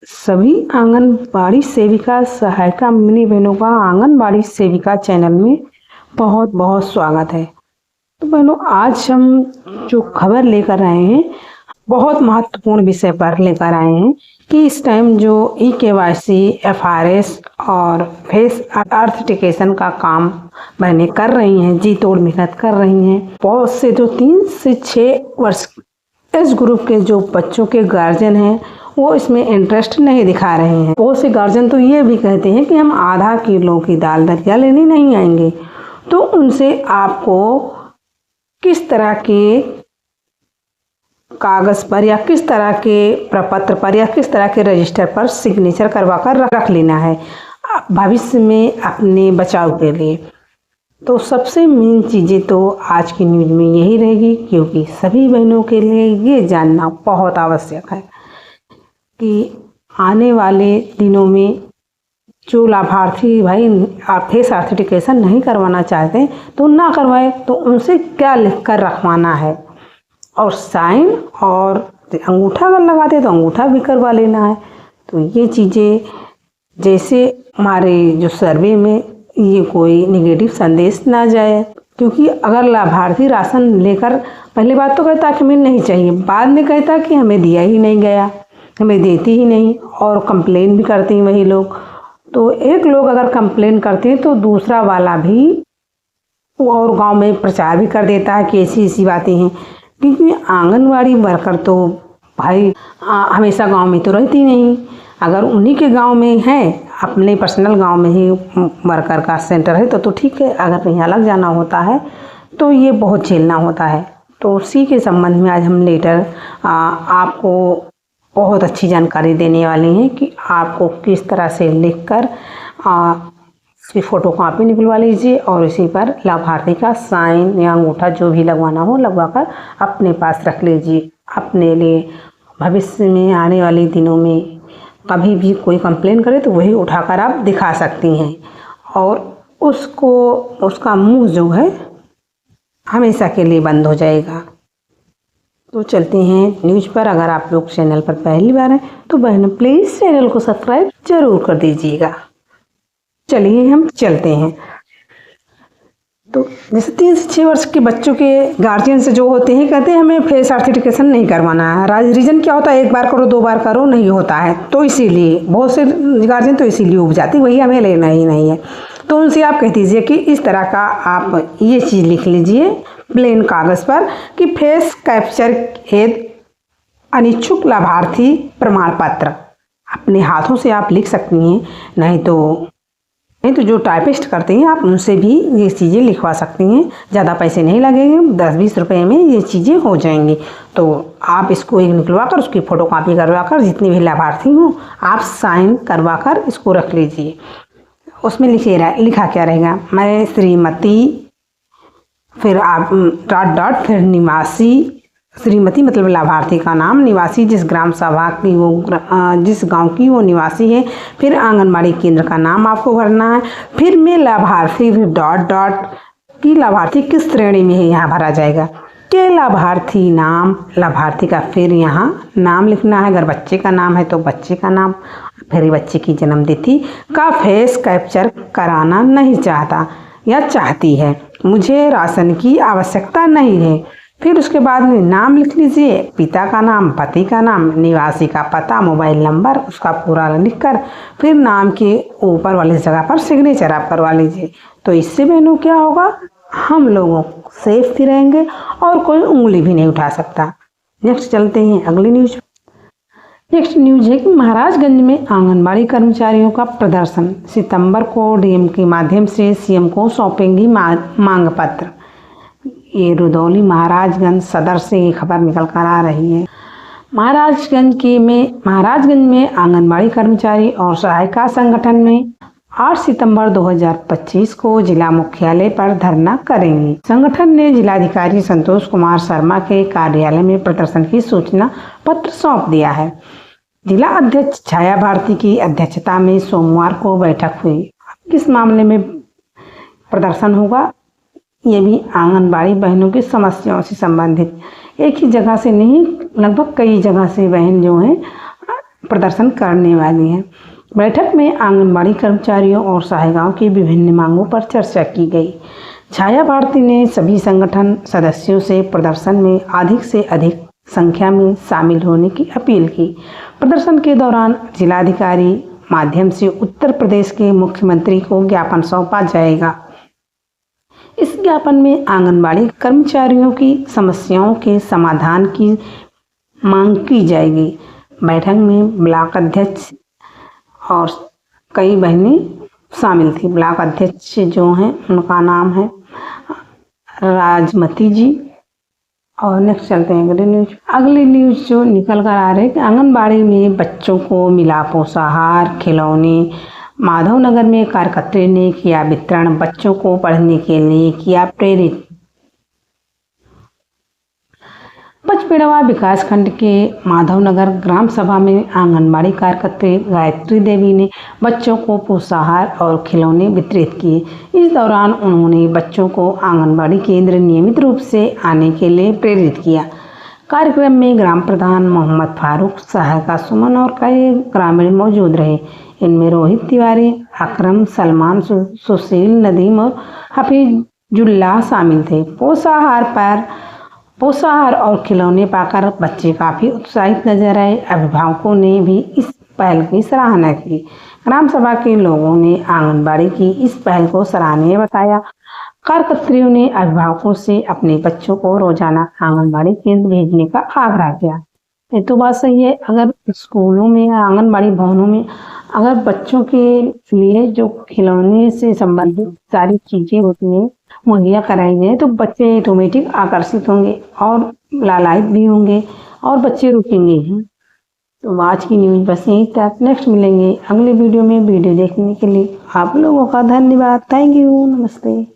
सभी आंगनबाड़ी सेविका सहायिका मिनी बहनों का आंगनबाड़ी सेविका चैनल में बहुत बहुत स्वागत है। तो बहनों, आज हम जो खबर लेकर आए हैं बहुत महत्वपूर्ण विषय पर लेकर आए हैं कि इस टाइम जो ई-केवाईसी, एफआरएस और फेस ऑथेंटिकेशन का काम बहनें कर रही हैं, जी तोड़ मेहनत कर रही हैं। बहुत से जो 3 से 6 वर्ष एज ग्रुप के जो बच्चों के गार्जियन हैं वो इसमें इंटरेस्ट नहीं दिखा रहे हैं। बहुत से गार्जियन तो ये भी कहते हैं कि हम आधा किलो की दाल दलिया लेने नहीं आएंगे। तो उनसे आपको किस तरह के कागज पर या किस तरह के प्रपत्र पर या किस तरह के रजिस्टर पर सिग्नेचर करवा कर रख लेना है भविष्य में अपने बचाव के लिए। तो सबसे मेन चीज़ें तो आज की न्यूज़ में यही रहेगी, क्योंकि सभी बहनों के लिए ये जानना बहुत आवश्यक है कि आने वाले दिनों में जो लाभार्थी भाई फेस ऑथेंटिकेशन नहीं करवाना चाहते तो ना करवाए, तो उनसे क्या लिख कर रखवाना है और साइन और अंगूठा अगर लगाते तो अंगूठा भी करवा लेना है। तो ये चीज़ें जैसे हमारे जो सर्वे में ये कोई नेगेटिव संदेश ना जाए, क्योंकि अगर लाभार्थी राशन लेकर पहली बात तो कहता कि हमें नहीं चाहिए, बाद में कहता कि हमें दिया ही नहीं गया, हमें देती ही नहीं, और कंप्लेन भी करते हैं वही लोग। तो एक लोग अगर कंप्लेन करते हैं तो दूसरा वाला भी और गांव में प्रचार भी कर देता है कि ऐसी ऐसी बातें हैं, क्योंकि आंगनवाड़ी वर्कर तो भाई हमेशा गांव में तो रहती नहीं। अगर उन्हीं के गांव में है, अपने पर्सनल गांव में ही वर्कर का सेंटर है तो ठीक है। अगर कहीं अलग जाना होता है तो ये बहुत झेलना होता है। तो उसी के संबंध में आज हम लेटर आपको बहुत अच्छी जानकारी देने वाली हैं कि आपको किस तरह से लिखकर इसकी फ़ोटो कॉपी निकलवा लीजिए और इसी पर लाभार्थी का साइन या अंगूठा जो भी लगवाना हो लगवाकर अपने पास रख लीजिए। अपने लिए भविष्य में आने वाले दिनों में कभी भी कोई कंप्लेन करे तो वही उठाकर आप दिखा सकती हैं और उसका मुंह जो है हमेशा के लिए बंद हो जाएगा। तो चलते हैं न्यूज़ पर। अगर आप लोग चैनल पर पहली बार हैं तो बहनों प्लीज़ चैनल को सब्सक्राइब जरूर कर दीजिएगा। चलिए हम चलते हैं। तो जैसे 3 से 6 वर्ष के बच्चों के गार्जियन से जो होते हैं कहते हैं हमें फेस ऑथेंटिकेशन नहीं करवाना है। रीज़न क्या होता है, एक बार करो 2 बार करो नहीं होता है, तो इसीलिए बहुत से गार्जियन तो इसीलिए उब जाते भैया हमें लेना ही नहीं है। तो उनसे आप कह दीजिए कि इस तरह का आप ये चीज़ लिख लीजिए प्लेन कागज़ पर कि फेस कैप्चर हेतु अनिच्छुक लाभार्थी प्रमाण पत्र। अपने हाथों से आप लिख सकती हैं, नहीं तो जो टाइपिस्ट करते हैं आप उनसे भी ये चीज़ें लिखवा सकती हैं। ज़्यादा पैसे नहीं लगेंगे, 10-20 रुपए में ये चीज़ें हो जाएंगी। तो आप इसको एक निकलवा कर उसकी फ़ोटो कॉपी करवा कर जितने भी लाभार्थी हों आप साइन करवा कर इसको रख लीजिए। उसमें लिखा क्या रहेगा, मैं श्रीमती, फिर आप डॉट फिर निवासी, श्रीमती मतलब लाभार्थी का नाम, निवासी जिस ग्राम सभा की वो जिस गांव की वो निवासी है, फिर आंगनबाड़ी केंद्र का नाम आपको भरना है, फिर मैं लाभार्थी, फिर डॉट की लाभार्थी किस श्रेणी में है यहाँ भरा जाएगा के लाभार्थी नाम, लाभार्थी का फिर यहाँ नाम लिखना है। अगर बच्चे का नाम है तो बच्चे का नाम, फिर बच्चे की जन्मतिथि का फेस कैप्चर कराना नहीं चाहता या चाहती है, मुझे राशन की आवश्यकता नहीं है। फिर उसके बाद में नाम लिख लीजिए, पिता का नाम, पति का नाम, निवासी का पता, मोबाइल नंबर, उसका पूरा लिखकर फिर नाम के ऊपर वाली जगह पर सिग्नेचर आप करवा लीजिए। तो इससे बहनों क्या होगा, हम लोगों सेफ भी रहेंगे और कोई उंगली भी नहीं उठा सकता। नेक्स्ट चलते हैं अगली न्यूज। नेक्स्ट न्यूज है कि महाराजगंज में आंगनबाड़ी कर्मचारियों का प्रदर्शन, सितंबर को डीएम के माध्यम से सीएम को सौंपेंगी मांग पत्र। ये रुदौली महाराजगंज सदर से ये खबर निकल कर आ रही है। महाराजगंज में आंगनबाड़ी कर्मचारी और सहायिका संगठन में 8 सितंबर 2025 को जिला मुख्यालय पर धरना करेंगे। संगठन ने जिलाधिकारी संतोष कुमार शर्मा के कार्यालय में प्रदर्शन की सूचना पत्र सौंप दिया है। जिला अध्यक्ष छाया भारती की अध्यक्षता में सोमवार को बैठक हुई। किस मामले में प्रदर्शन होगा, ये भी आंगनबाड़ी बहनों की समस्याओं से संबंधित। एक ही जगह से नहीं, लगभग कई जगह से बहन जो हैं प्रदर्शन करने वाली है। बैठक में आंगनबाड़ी कर्मचारियों और सहायिकाओं की विभिन्न मांगों पर चर्चा की गई। छाया भारती ने सभी संगठन सदस्यों से प्रदर्शन में अधिक से अधिक संख्या में शामिल होने की अपील की। प्रदर्शन के दौरान जिलाधिकारी माध्यम से उत्तर प्रदेश के मुख्यमंत्री को ज्ञापन सौंपा जाएगा। इस ज्ञापन में आंगनबाड़ी कर्मचारियों की समस्याओं के समाधान की मांग की जाएगी। बैठक में ब्लॉक अध्यक्ष और कई बहनें शामिल थी। ब्लॉक अध्यक्ष जो हैं उनका नाम है राजमती जी। और नेक्स्ट चलते हैं अगली न्यूज जो निकल कर आ रही है कि आंगनबाड़ी में बच्चों को मिला पोषाहार खिलौने। माधवनगर में कार्यकर्ता ने किया वितरण, बच्चों को पढ़ने के लिए किया प्रेरित। पचपेड़वा विकासखंड के माधवनगर ग्राम सभा में आंगनबाड़ी कार्यकर्ता गायत्री देवी ने बच्चों को पोषाहार और खिलौने वितरित किए। इस दौरान उन्होंने बच्चों को आंगनबाड़ी केंद्र नियमित रूप से आने के लिए प्रेरित किया। कार्यक्रम में ग्राम प्रधान मोहम्मद फारूक, सहायिका सुमन और कई ग्रामीण मौजूद रहे। इनमें रोहित तिवारी, अकरम, सलमान, सुशील, नदीम और हफीजुल्लाह शामिल थे। पोषाहार और खिलौने पाकर बच्चे काफ़ी उत्साहित नजर आए। अभिभावकों ने भी इस पहल की सराहना की। ग्राम सभा के लोगों ने आंगनबाड़ी की इस पहल को सराहनीय बताया। कार्यकर्ताओं ने अभिभावकों से अपने बच्चों को रोजाना आंगनबाड़ी केंद्र भेजने का आग्रह किया। ये तो बात सही है। अगर स्कूलों में या आंगनबाड़ी भवनों में अगर बच्चों के लिए जो खिलौने से संबंधित सारी चीज़ें होती हैं मुहैया कराई जाए तो बच्चे ऑटोमेटिक आकर्षित होंगे और लालायित भी होंगे और बच्चे रुकेंगे ही। तो आज की न्यूज़ बस यहीं तक। नेक्स्ट मिलेंगे अगले वीडियो में। वीडियो देखने के लिए आप लोगों का धन्यवाद। Thank you. नमस्ते।